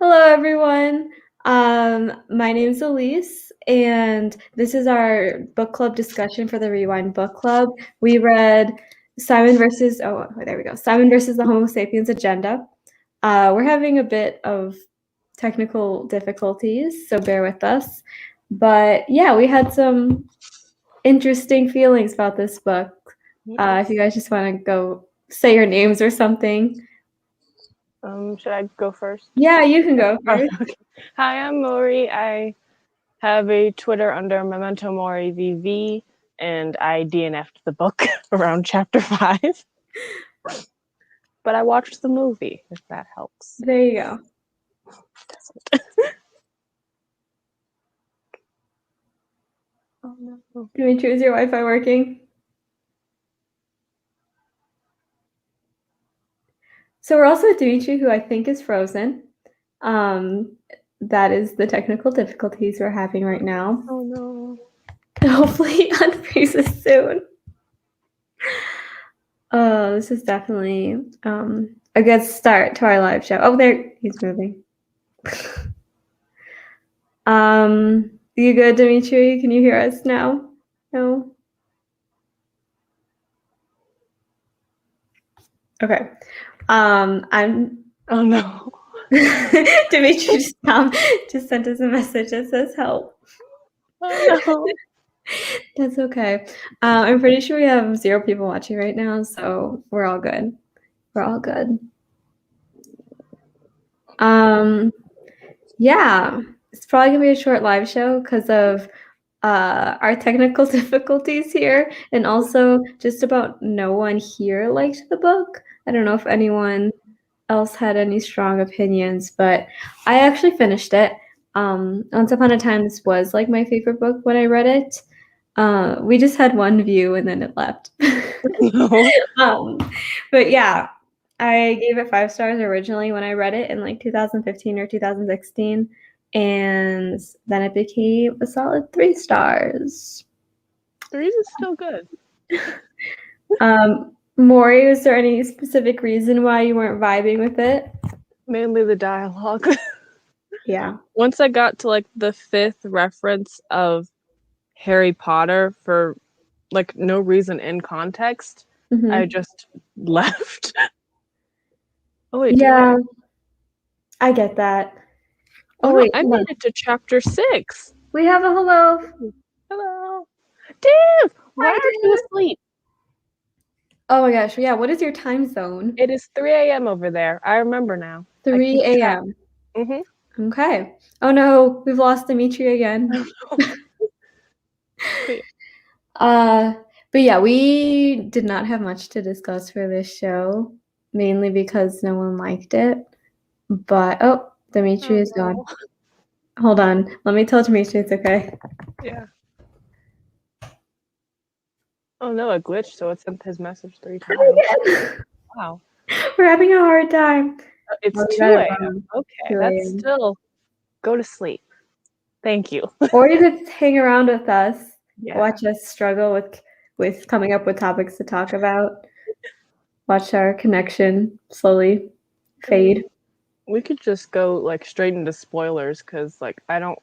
Hello, everyone. My name is Elise, and this is our book club discussion for the Rewind Book Club. We read Simon versus Simon versus the Homo Sapiens Agenda. We're having a bit of technical difficulties, so bear with us. But yeah, we had some interesting feelings about this book. If you guys just want to go say your names or something. Should I go first? Yeah, you can go first. Okay. Hi, I'm Mori. I have a Twitter under Memento Mori VV, and I DNF'd the book around chapter 5. But I watched the movie, if that helps. There you go. Oh no. Dimitri, is your Wi-Fi working? So we're also with Dimitri, who I think is frozen. That is the technical difficulties we're having right now. Oh no. Hopefully he unfreezes soon. Oh, this is definitely a good start to our live show. Oh, there, he's moving. You good, Dimitri? Can you hear us now? No? Okay. I'm... Oh no. Dimitri just sent us a message that says help. Oh no. That's okay. I'm pretty sure we have 0 people watching right now, so we're all good. We're all good. Yeah, it's probably gonna be a short live show because of our technical difficulties here, and also just about no one here liked the book. I don't know if anyone else had any strong opinions, but I actually finished it. Once Upon a Time, this was like my favorite book when I read it. We just had one view and then it left. But yeah, I gave it 5 stars originally when I read it in like 2015 or 2016, and then it became a solid 3 stars. 3 is still good. Maury, was there any specific reason why you weren't vibing with it? Mainly the dialogue. Yeah. Once I got to like the 5th reference of Harry Potter for like no reason in context, I just left. Oh wait, yeah, I get that. Oh wait, I made it to chapter 6. We have a hello. Hello, Div. Why are you asleep? Oh my gosh, yeah. What is your time zone? It is 3 a.m. over there. I remember now. 3 a.m. Mm-hmm. Okay. Oh no, we've lost Dimitri again. But yeah, we did not have much to discuss for this show, mainly because no one liked it. But Dimitri is gone. Hold on, let me tell Dimitri it's okay. Yeah. Oh no, a glitch, so it sent his message 3 times. Wow. We're having a hard time. It's 2 a.m. Okay, that's still... Go to sleep. Thank you. Or you could hang around with us, watch us struggle with coming up with topics to talk about. Watch our connection slowly fade. We could just go like straight into spoilers because like I don't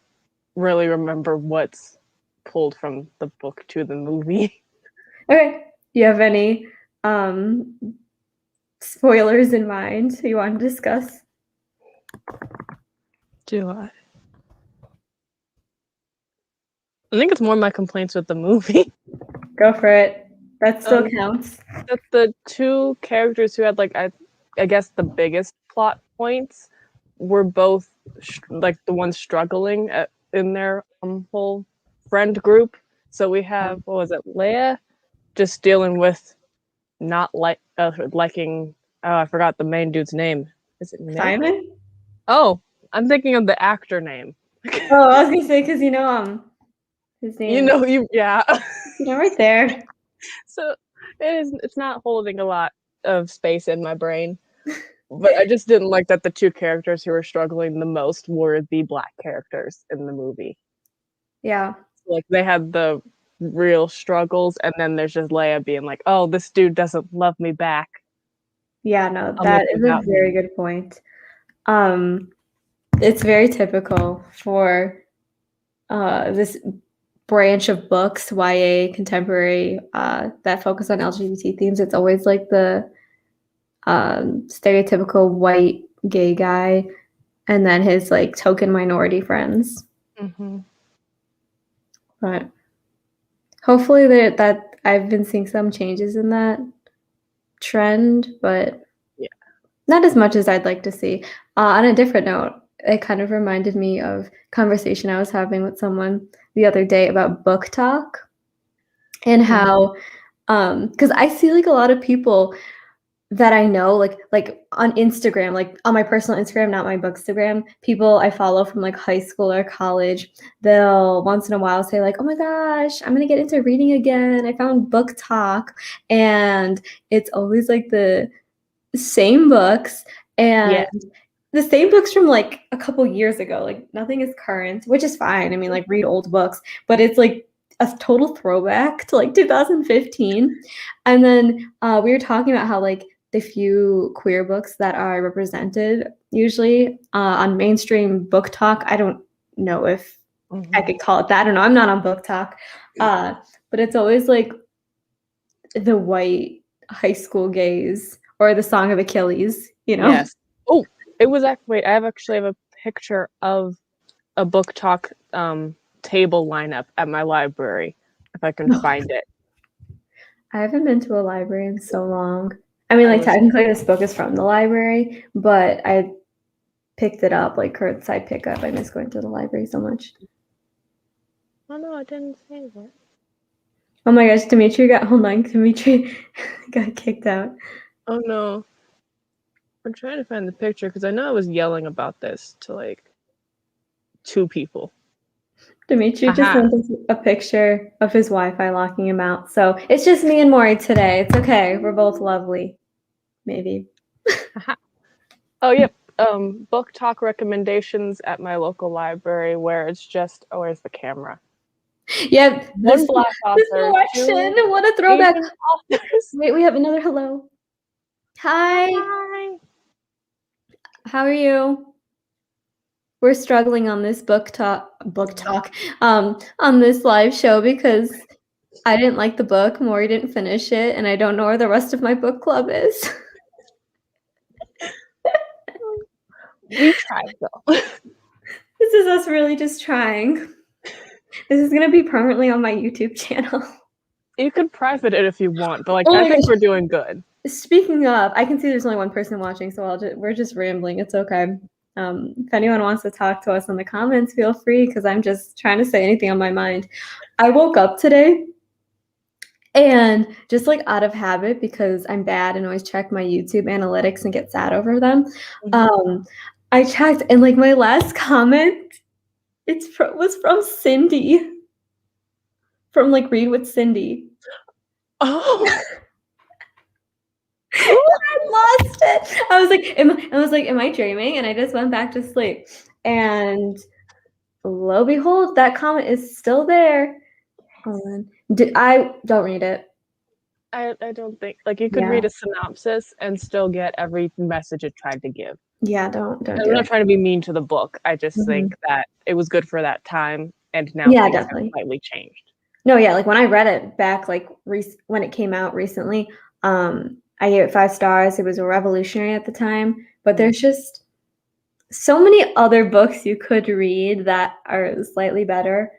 really remember what's pulled from the book to the movie. Okay. Do you have any spoilers in mind you want to discuss? Do I think it's more my complaints with the movie. Go for it. That still counts. That the 2 characters who had like I guess the biggest plot points were both like the ones struggling in their whole friend group. So we have what was it, Leia, just dealing with not liking. Oh, I forgot the main dude's name. Is it Nick? Simon? Oh, I'm thinking of the actor name. Oh, I was gonna say because his name. Yeah. Right there. So it's not holding a lot of space in my brain. But I just didn't like that the 2 characters who were struggling the most were the black characters in the movie. Yeah. Like they had the real struggles, and then there's just Leia being like, "Oh, this dude doesn't love me back." Yeah, no, that is a very good point. it's very typical for this branch of books, YA, contemporary, that focus on LGBT themes. It's always like the stereotypical white gay guy and then his like token minority friends. Mm-hmm. But hopefully that I've been seeing some changes in that trend, but yeah, not as much as I'd like to see. On a different note, it kind of reminded me of conversation I was having with someone the other day about book talk and how, because I see like a lot of people that I know, like on Instagram, like on my personal Instagram, not my Bookstagram, people I follow from like high school or college, they'll once in a while say like, oh my gosh, I'm gonna get into reading again. I found Book Talk, and it's always like the same books and the same books from like a couple years ago. Like nothing is current, which is fine. I mean, like read old books, but it's like a total throwback to like 2015. And then we were talking about how like the few queer books that are represented usually on mainstream Book Talk. I don't know if I could call it that. I don't know. I'm not on Book Talk, but it's always like the white high school gays or the Song of Achilles, you know? Yes. Oh, it was actually, wait, I actually have a picture of a Book Talk table lineup at my library, if I can find it. I haven't been to a library in so long. I mean, like technically this book is from the library, but I picked it up, like curbside pickup. I miss going to the library so much. Oh no, I didn't say that. Oh my gosh, Dimitri got kicked out. Oh no. I'm trying to find the picture because I know I was yelling about this to like 2 people. Dimitri just sent us a picture of his Wi-Fi locking him out. So it's just me and Maury today. It's okay. We're both lovely. Maybe. Oh, yep. Book Talk recommendations at my local library where it's just, oh, where's the camera? Yep. One Black author. What a throwback. Wait, we have another hello. Hi. Hi. How are you? We're struggling on this book talk on this live show because I didn't like the book, Maury didn't finish it, and I don't know where the rest of my book club is. We tried though. This is us really just trying. This is gonna be permanently on my YouTube channel. You could private it if you want, but like I think we're doing good. Speaking of, I can see there's only one person watching, so we're just rambling. It's okay. If anyone wants to talk to us in the comments, feel free, because I'm just trying to say anything on my mind. I woke up today and just like out of habit, because I'm bad and always check my YouTube analytics and get sad over them, I checked and like my last comment, was from Cindy. From like Read with Cindy. Oh. I lost it. I was like, am I dreaming? And I just went back to sleep. And lo and behold, that comment is still there. Hold on. I don't read it. I don't think like you could read a synopsis and still get every message it tried to give. Yeah, don't do it. I'm not trying to be mean to the book. I just think that it was good for that time, and now things have slightly changed. No, yeah, like when I read it back, like when it came out recently, I gave it 5 stars. It was a revolutionary at the time, but there's just so many other books you could read that are slightly better.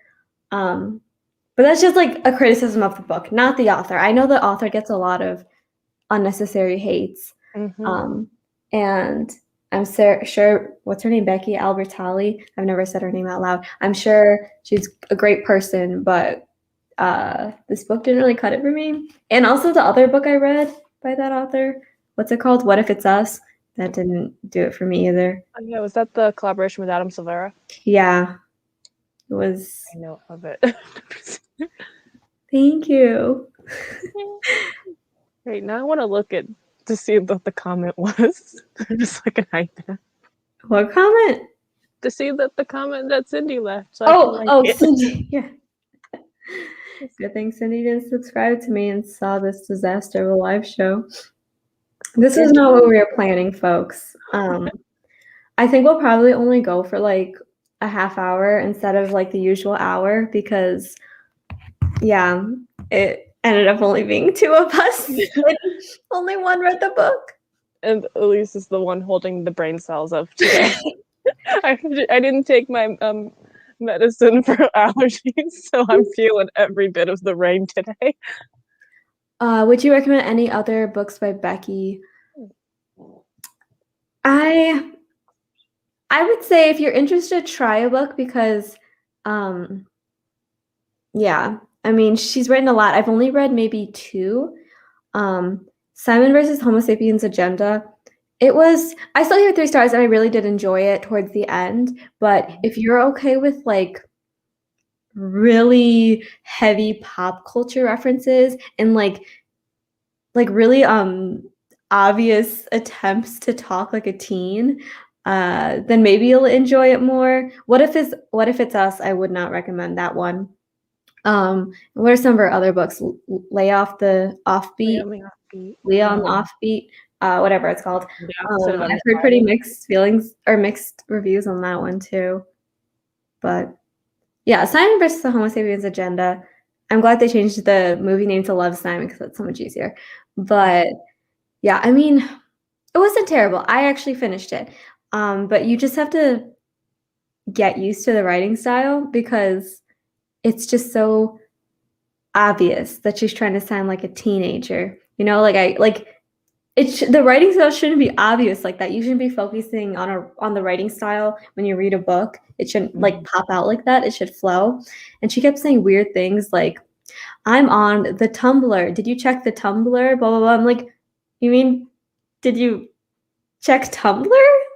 But that's just like a criticism of the book, not the author. I know the author gets a lot of unnecessary hates. And I'm sure, what's her name? Becky Albertalli. I've never said her name out loud. I'm sure she's a great person, but this book didn't really cut it for me. And also the other book I read by that author, what's it called? What If It's Us? That didn't do it for me either. Oh, yeah, was that the collaboration with Adam Silvera? Yeah, it was. I know of it. Thank you. Wait, now I want to look to see what the comment was. Just like an iPad. What comment? To see that the comment that Cindy left. So Cindy. Yeah. Good thing Cindy didn't subscribe to me and saw this disaster of a live show. This is not what we were planning, folks. I think we'll probably only go for like a half hour instead of like the usual hour because, yeah, it ended up only being two of us. And only one read the book. And Elise is the one holding the brain cells of today. I didn't take my medicine for allergies, so I'm feeling every bit of the rain today. Would you recommend any other books by Becky? I would say if you're interested, try a book because, yeah, I mean, she's written a lot. I've only read maybe two. Simon versus Homo Sapiens Agenda. I still give it 3 stars, and I really did enjoy it towards the end. But if you're okay with like really heavy pop culture references and like really obvious attempts to talk like a teen, then maybe you'll enjoy it more. What if it's Us? I would not recommend that one. What are some of our other books? Lay Off the Offbeat, Leon the Offbeat, whatever it's called. I've heard pretty mixed feelings or mixed reviews on that one too. But yeah, Simon versus the Homo Sapiens Agenda. I'm glad they changed the movie name to Love, Simon, because that's so much easier. But yeah, I mean, it wasn't terrible. I actually finished it. But you just have to get used to the writing style because it's just so obvious that she's trying to sound like a teenager. You know, the writing style shouldn't be obvious like that. You shouldn't be focusing on the writing style when you read a book. It shouldn't like pop out like that. It should flow. And she kept saying weird things like, "I'm on the Tumblr. Did you check the Tumblr?" Blah blah blah. I'm like, you mean did you check Tumblr?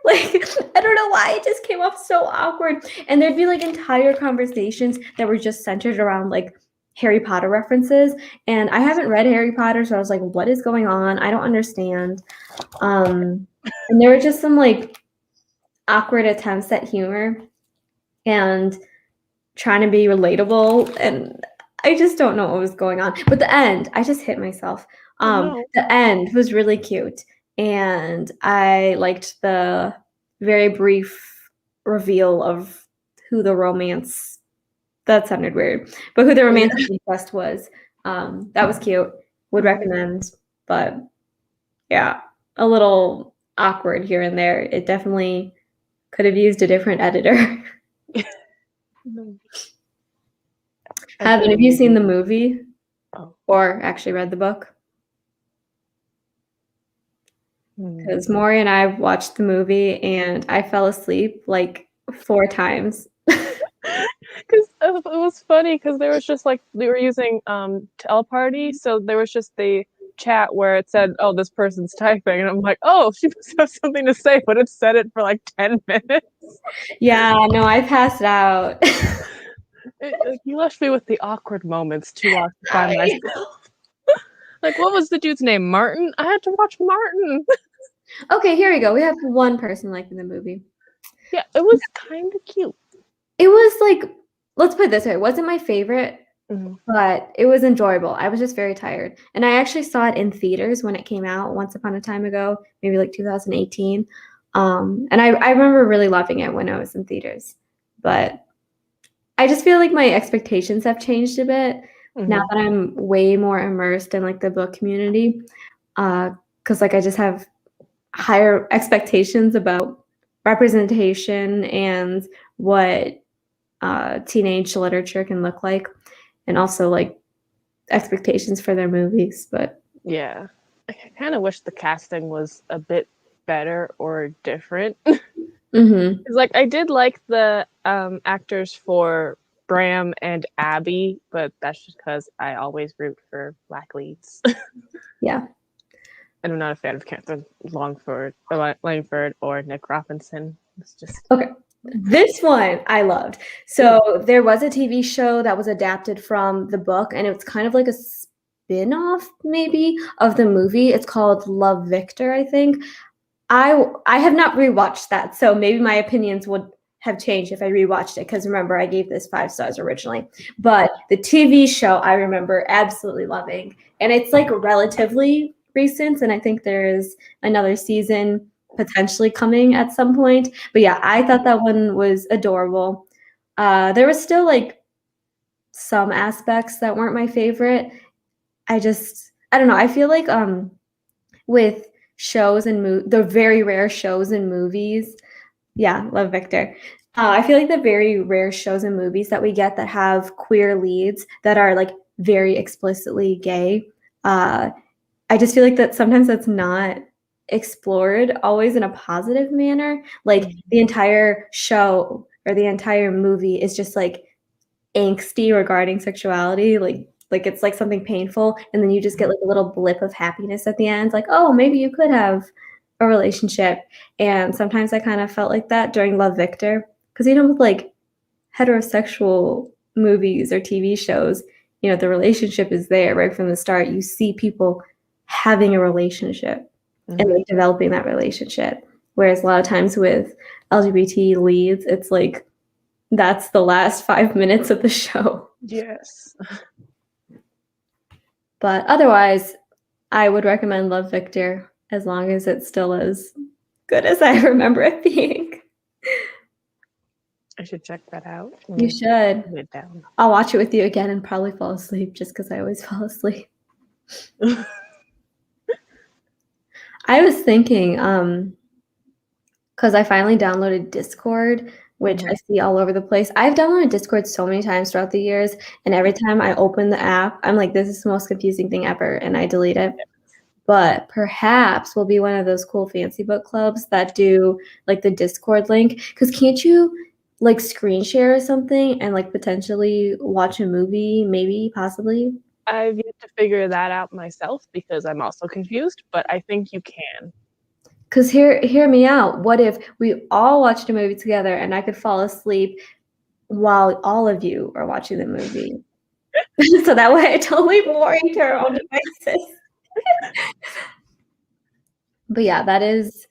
Like, I don't know why it just came off so awkward. And there'd be like entire conversations that were just centered around like Harry Potter references. And I haven't read Harry Potter, so I was like, what is going on? I don't understand. And there were just some like awkward attempts at humor and trying to be relatable. And I just don't know what was going on. But the end, I just hit myself. The end was really cute. And I liked the very brief reveal of who the romance, that sounded weird, but who the romantic interest was. That was cute. Would recommend, but yeah, a little awkward here and there. It definitely could have used a different editor. Have any of you seen the movie or actually read the book? Because Maury and I watched the movie and I fell asleep like 4 times. Because it was funny because there was just like they were using teleparty, so there was just the chat where it said, "Oh, this person's typing," and I'm like, "Oh, she must have something to say," but it said it for like 10 minutes. Yeah, no, I passed out. You left me with the awkward moments too long to find myself. Like, what was the dude's name? Martin? I had to watch Martin. Okay, here we go. We have one person liking the movie. Yeah, it was kind of cute. It was like, let's put it this way, it wasn't my favorite, but it was enjoyable. I was just very tired. And I actually saw it in theaters when it came out once upon a time ago, maybe like 2018. And I remember really loving it when I was in theaters. But I just feel like my expectations have changed a bit now that I'm way more immersed in like the book community. Because like I just have higher expectations about representation and what teenage literature can look like, and also like expectations for their movies. But yeah, I kind of wish the casting was a bit better or different. Like I did like the actors for Bram and Abby, but that's just because I always root for black leads. Yeah. And I'm not a fan of Catherine Langford or Nick Robinson. It's just okay. This one I loved. So there was a TV show that was adapted from the book, and it's kind of like a spin-off maybe of the movie. It's called Love, Victor, I think. I have not rewatched that, so maybe my opinions would have changed if I rewatched it, because remember, I gave this 5 stars originally. But the TV show I remember absolutely loving, and it's like relatively recent, and I think there's another season potentially coming at some point. But yeah, I thought that one was adorable. There was still like some aspects that weren't my favorite. I don't know. I feel like with shows and the very rare shows and movies. Yeah, love Victor. I feel like the very rare shows and movies that we get that have queer leads that are like very explicitly gay. I just feel like that sometimes that's not explored always in a positive manner. Like the entire show or the entire movie is just like angsty regarding sexuality, like it's like something painful, and then you just get like a little blip of happiness at the end, like, oh, maybe you could have a relationship. And sometimes I kind of felt like that during Love Victor, because with like heterosexual movies or TV shows, the relationship is there right from the start. You see people having a relationship and like developing that relationship. Whereas a lot of times with LGBT leads, it's like that's the last 5 minutes of the show. Yes. But otherwise, I would recommend Love Victor as long as it's still as good as I remember it being. I should check that out. You should. Put it down. I'll watch it with you again and probably fall asleep just because I always fall asleep. I was thinking, because I finally downloaded Discord, which I see all over the place. I've downloaded Discord so many times throughout the years, and every time I open the app, I'm like, this is the most confusing thing ever, and I delete it. But perhaps we'll be one of those cool fancy book clubs that do like the Discord link. Because can't you like screen share or something and like potentially watch a movie, maybe, possibly? I've yet to figure that out myself because I'm also confused, but I think you can. Because hear me out. What if we all watched a movie together and I could fall asleep while all of you are watching the movie? So that way I totally boring to our own devices. But yeah, that is.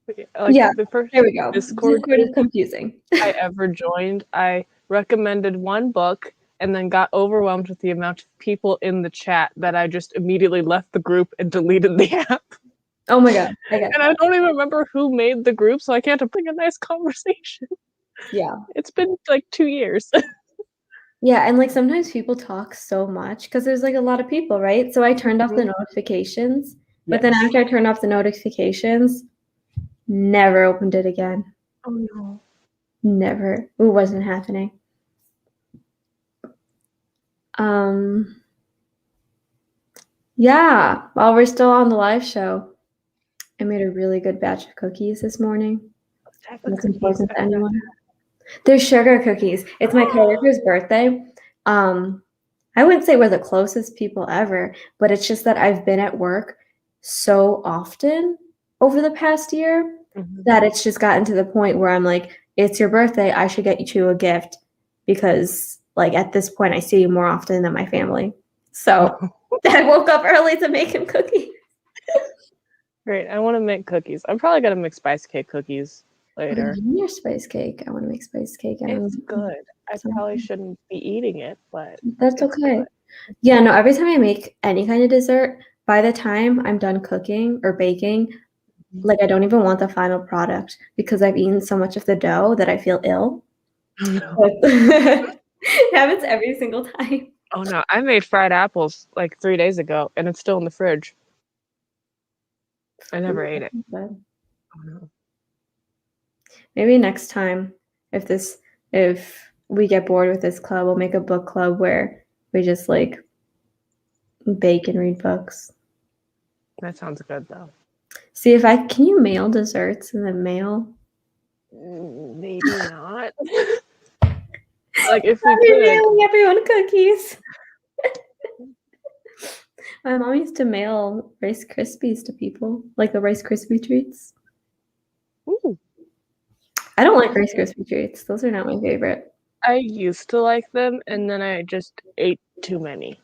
Like, yeah, the first there we go. Discord is confusing. I ever joined, I recommended one book and then got overwhelmed with the amount of people in the chat that I just immediately left the group and deleted the app. Oh my god. And I don't even remember who made the group, so I can't bring a nice conversation. Yeah. It's been like 2 years. Yeah, and like sometimes people talk so much because there's like a lot of people, right? So I turned off the notifications, but then after I turned off the notifications, never opened it again. Oh no. Never. It wasn't happening. Yeah, while we're still on the live show, I made a really good batch of cookies this morning. That's important to anyone. They're sugar cookies. It's my coworker's birthday. I wouldn't say we're the closest people ever, but it's just that I've been at work so often over the past year that it's just gotten to the point where I'm like, it's your birthday, I should get you a gift because like at this point I see you more often than my family. So I woke up early to make him cookies. Great. I want to make cookies. I'm probably going to make spice cake cookies later. Your spice cake. I want to make spice cake. It's good. I probably shouldn't be eating it, but that's okay. Good. Yeah, no, every time I make any kind of dessert, by the time I'm done cooking or baking, like I don't even want the final product because I've eaten so much of the dough that I feel ill. It happens every single time. Oh no, I made fried apples like 3 days ago and it's still in the fridge. I never ate it. Oh, no. Maybe next time, if we get bored with this club, we'll make a book club where we just like bake and read books. That sounds good though. See if can you mail desserts in the mail? Maybe not. Like if we could. Mailing everyone cookies. My mom used to mail Rice Krispies to people, like the Rice Krispie treats. Ooh. I don't like Rice Krispie treats. Those are not my favorite. I used to like them, and then I just ate too many.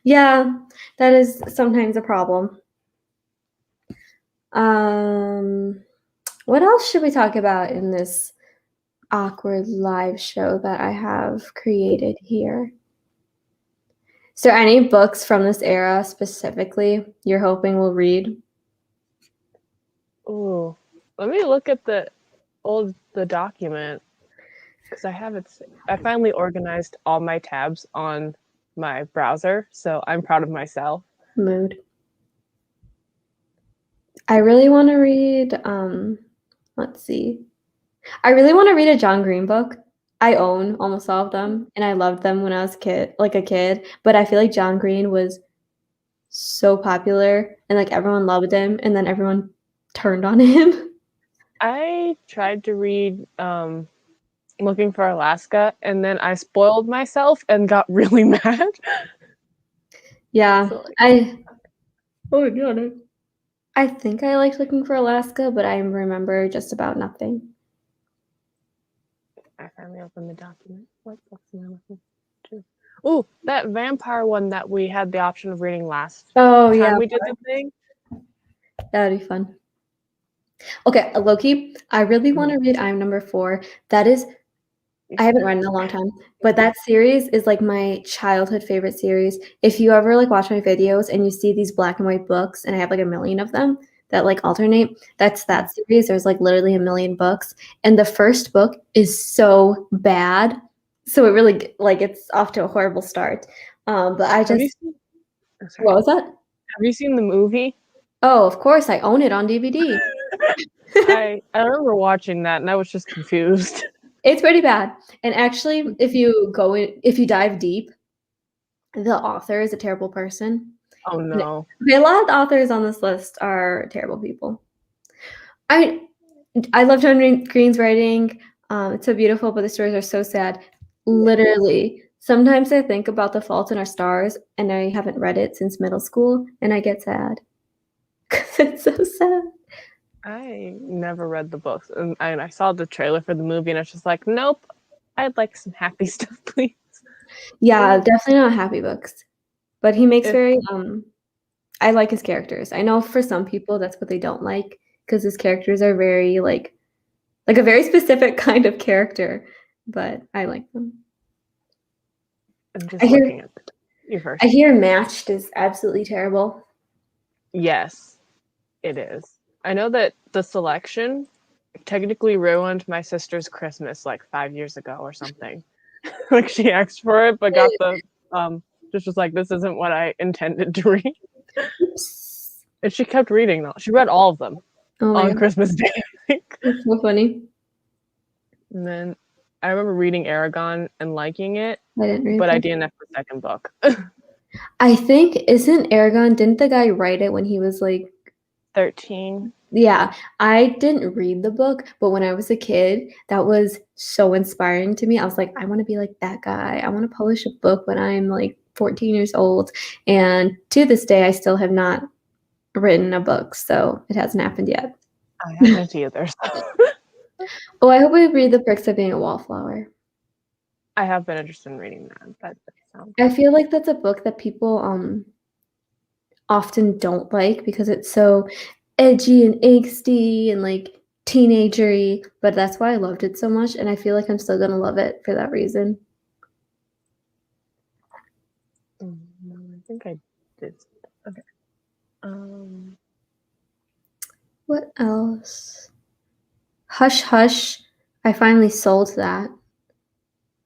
Yeah, that is sometimes a problem. What else should we talk about in this awkward live show that I have created here? Is there any books from this era specifically you're hoping we'll read? Ooh, let me look at the document because I have it. I finally organized all my tabs on my browser, so I'm proud of myself. Mood. I really want to read, let's see. I really want to read a John Green book. I own almost all of them, and I loved them when I was a kid, but I feel like John Green was so popular and like everyone loved him and then everyone turned on him. I tried to read Looking for Alaska, and then I spoiled myself and got really mad. Yeah, So, like, oh my god. I think I liked Looking for Alaska, but I remember just about nothing. I finally opened the document. What books am I looking to? Ooh, that vampire one that we had the option of reading last Oh yeah, time we did the thing. that'd be fun. Okay, Loki, I really want to read I'm Number 4. That is, I haven't read in a long time, but that series is like my childhood favorite series. If you ever like watch my videos and you see these black and white books, and I have like a million of them that like alternate, that's that series. There's like literally a million books, and the first book is so bad, so it really like it's off to a horrible start. But I Have you just, seen? Oh, sorry. what was that? Have you seen the movie? Oh, of course, I own it on DVD. I remember watching that and I was just confused. It's pretty bad. And actually, if you dive deep, the author is a terrible person. Oh no. Okay, a lot of the authors on this list are terrible people. I I love John Green's writing. It's so beautiful, but the stories are so sad. Literally, sometimes I think about The Fault in Our Stars, and I haven't read it since middle school, and I get sad because it's so sad. I never read the books, and I saw the trailer for the movie, and I was just like, nope. I'd like some happy stuff, please. Yeah, definitely not happy books, but he makes If very I like his characters. I know for some people that's what they don't like because his characters are very like a very specific kind of character, but I like them. I'm I just hear looking at you first. I hear Matched is absolutely terrible. Yes, it is. I know that the selection technically ruined my sister's Christmas like 5 years ago or something. Like she asked for it, but got the just was like, this isn't what I intended to read. Oops. And she kept reading them. She read all of them Oh my on god, Christmas Day, I think. that's so funny. And then I remember reading Aragon and liking it, I didn't read but I that. didn't have the second book. I think isn't Aragon, didn't the guy write it when he was like 13. yeah, I didn't read the book, but when I was a kid, that was so inspiring to me. I was like, I want to be like that guy. I want to publish a book when I'm like 14 years old. And to this day, I still have not written a book, so it hasn't happened yet. I haven't either. So. Oh, I hope we read The Perks of Being a Wallflower. I have been interested in reading that. That sounds I feel like that's a book that people often don't like because it's so edgy and angsty and like teenagery, but that's why I loved it so much, and I feel like I'm still gonna love it for that reason. no, I think I did. Okay. What else? Hush Hush. I finally sold that.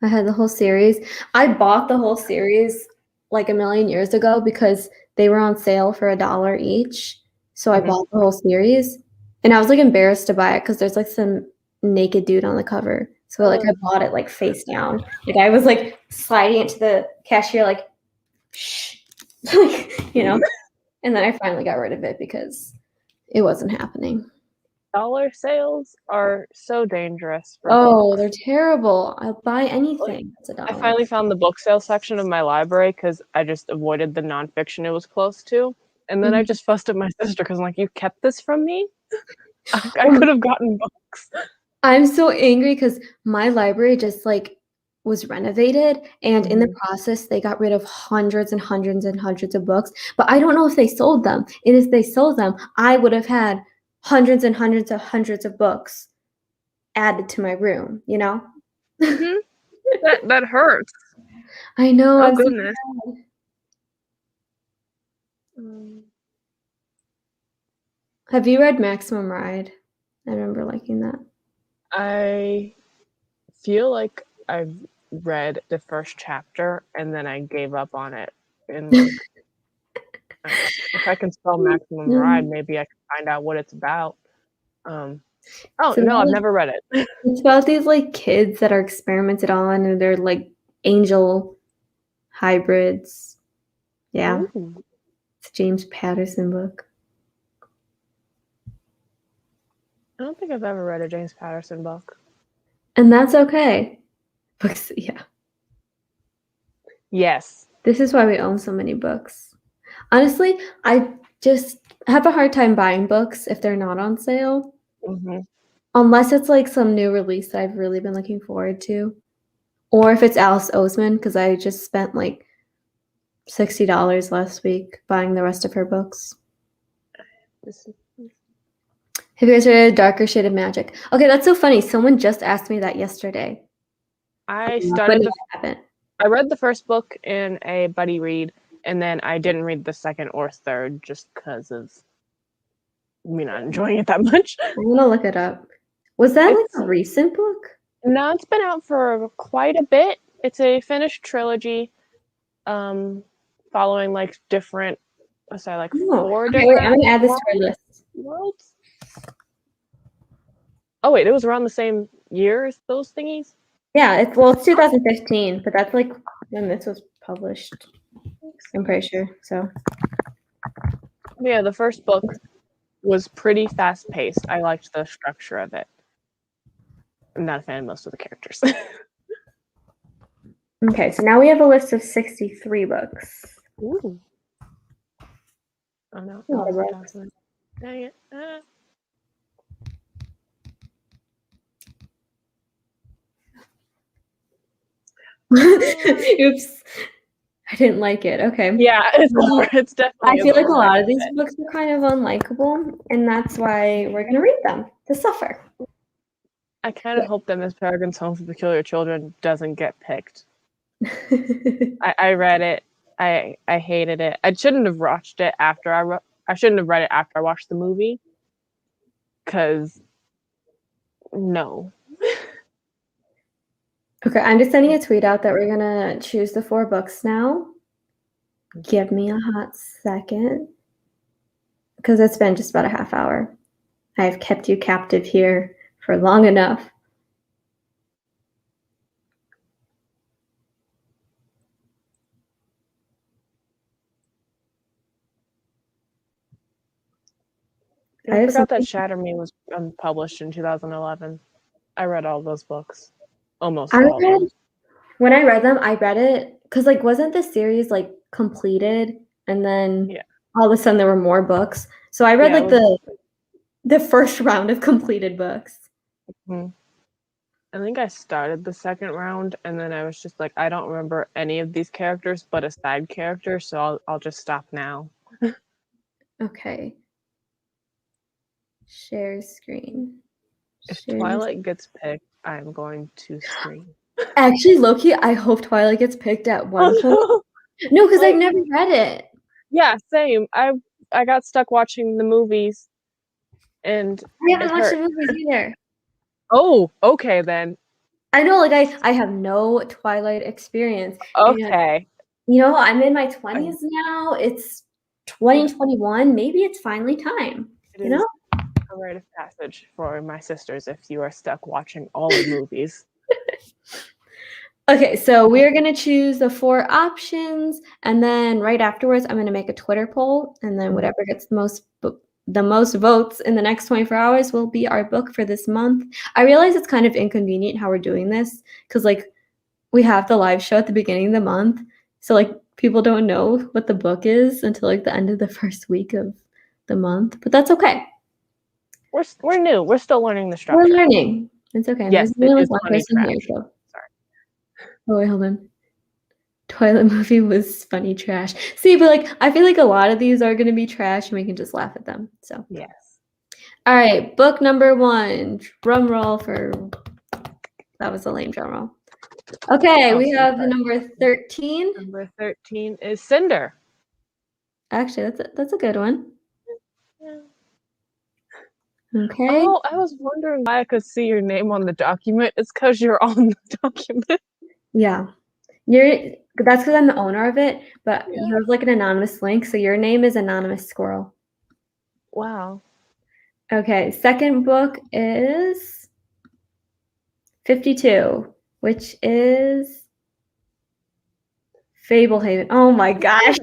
I had the whole series. I bought the whole series like a million years ago because they were on sale for $1 each. So I bought the whole series. And I was like embarrassed to buy it because there's like some naked dude on the cover. So like I bought it like face down. Like I was like sliding it to the cashier like shh. you know. And then I finally got rid of it because it wasn't happening. Dollar sales are so dangerous for Oh, they're books. terrible. I'll buy Like, anything that's I $1. finally found the book sale section of my library because I just avoided the nonfiction it was close to. And then I Mhm. just fussed at my sister because I'm like, you kept this from me? I Um, could have gotten books. I'm so angry because my library just like was renovated, and in the process, they got rid of hundreds and hundreds and hundreds of books. But I don't know if they sold them. And if they sold them, I would have had hundreds and hundreds of books added to my room, you know? Mm-hmm. That hurts. I know. Oh I'm so goodness. sad. Have you read Maximum Ride? I remember liking that. I feel like I've read the first chapter and then I gave up on it. And like, if I can spell Maximum Ride, maybe I can find out what it's about. Oh So no, I've never read it. it's about these like kids that are experimented on, and they're like angel hybrids. Yeah, Ooh. it's a James Patterson book. I don't think I've ever read a James Patterson book. And that's okay. Books, yeah. Yes. This is why we own so many books. Honestly, I just have a hard time buying books if they're not on sale. Mm-hmm. Unless it's like some new release that I've really been looking forward to. Or if it's Alice Oseman, because I just spent like $60 last week buying the rest of her books. Have you guys read Darker Shade of Magic? Okay, that's so funny. Someone just asked me that yesterday. I haven't. I read the first book in a buddy read, and then I didn't read the second or third just because of me not enjoying it that much. I'm gonna look it up. Was that like a recent book? No, it's been out for quite a bit. It's a finished trilogy, following like different, four different. Wait, I'm gonna add this to our list. Worlds. Oh wait, it was around the same year as those thingies? Yeah, it's 2015, but that's like when this was published. I'm pretty sure. So yeah, the first book was pretty fast paced. I liked the structure of it. I'm not a fan of most of the characters. Okay, so now we have a list of 63 books. Ooh. Oh no. Dang it. Oops. I didn't like it. Okay. Yeah, it's definitely. I feel like a lot of these books are kind of unlikable, and that's why we're gonna read them to suffer. I kind of hope that Miss Peregrine's Home for Peculiar Children doesn't get picked. I read it. I hated it. I shouldn't have watched it after I shouldn't have read it after I watched the movie. Cause no. Okay, I'm just sending a tweet out that we're gonna choose the 4 books now. Give me a hot second. Because it's been just about a half hour. I've kept you captive here for long enough. I forgot that Shatter Me was published in 2011. I read all those books. Almost all of them. When I read them, I read it because like wasn't the series like completed, and then all of a sudden there were more books. So I read like the first round of completed books. Mm-hmm. I think I started the second round, and then I was just like, I don't remember any of these characters but a side character, so I'll just stop now. Okay. Share screen. If Twilight gets picked, I'm going to scream. Actually, Loki, I hope Twilight gets picked at one point. No, because I've never read it. Yeah, same. I got stuck watching the movies, and I haven't watched the movies either. Oh, okay then. I know, like I have no Twilight experience. Okay. And, I'm in my 20s now. It's 2021. Maybe it's finally time. It is a rite of passage for my sisters if you are stuck watching all the movies. Okay, so we're going to choose the 4 options, and then right afterwards, I'm going to make a Twitter poll, and then whatever gets the most votes in the next 24 hours will be our book for this month. I realize it's kind of inconvenient how we're doing this, because like we have the live show at the beginning of the month, so like people don't know what the book is until like the end of the first week of the month, but that's okay. We're new. We're still learning the structure. We're learning. It's okay. Yes, there's only like one person here, so. Oh, wait, hold on. Twilight movie was funny trash. See, but like I feel like a lot of these are going to be trash and we can just laugh at them. So yes. All right, book number 1. Drum roll for that was a lame drum roll. Okay, we have the number 13. Number 13 is Cinder. Actually, that's a good one. Okay. Oh, I was wondering why I could see your name on the document. It's because you're on the document. Yeah. That's because I'm the owner of it, but you have like an anonymous link, so your name is Anonymous Squirrel. Wow. Okay, second book is 52, which is Fablehaven. Oh my gosh.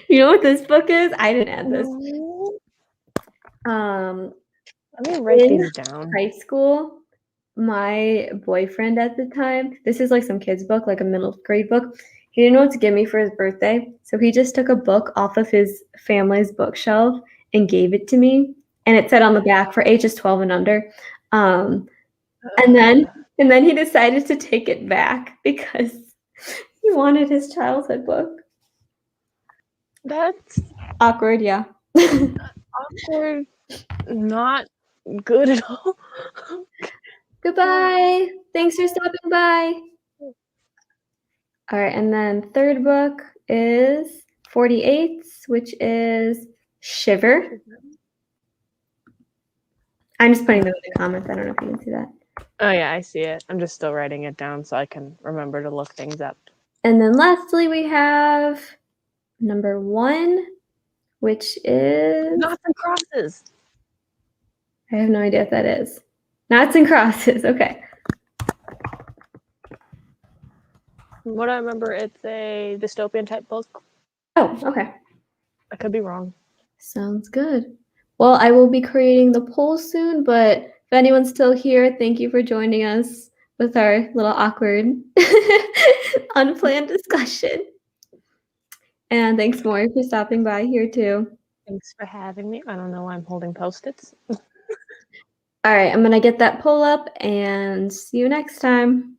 You know what this book is? I didn't add this. No. Let me write these down. High school, my boyfriend at the time, this is like some kid's book, like a middle grade book. He didn't know what to give me for his birthday, so he just took a book off of his family's bookshelf and gave it to me. And it said on the back for ages 12 and under. And then he decided to take it back because he wanted his childhood book. That's awkward, yeah. Awkward, not good at all. Goodbye. Thanks for stopping by. All right, and then third book is 48, which is Shiver. I'm just putting them in the comments. I don't know if you can see that. Oh yeah, I see it. I'm just still writing it down so I can remember to look things up. And then lastly, we have number 1, which is Noughts and Crosses. I have no idea what that is. Noughts and Crosses. Okay. From what I remember, it's a dystopian type book. Oh, okay. I could be wrong. Sounds good. Well, I will be creating the poll soon, but if anyone's still here, thank you for joining us with our little awkward, unplanned discussion. And thanks, Maury, for stopping by here too. Thanks for having me. I don't know why I'm holding Post-its. All right, I'm going to get that poll up and see you next time.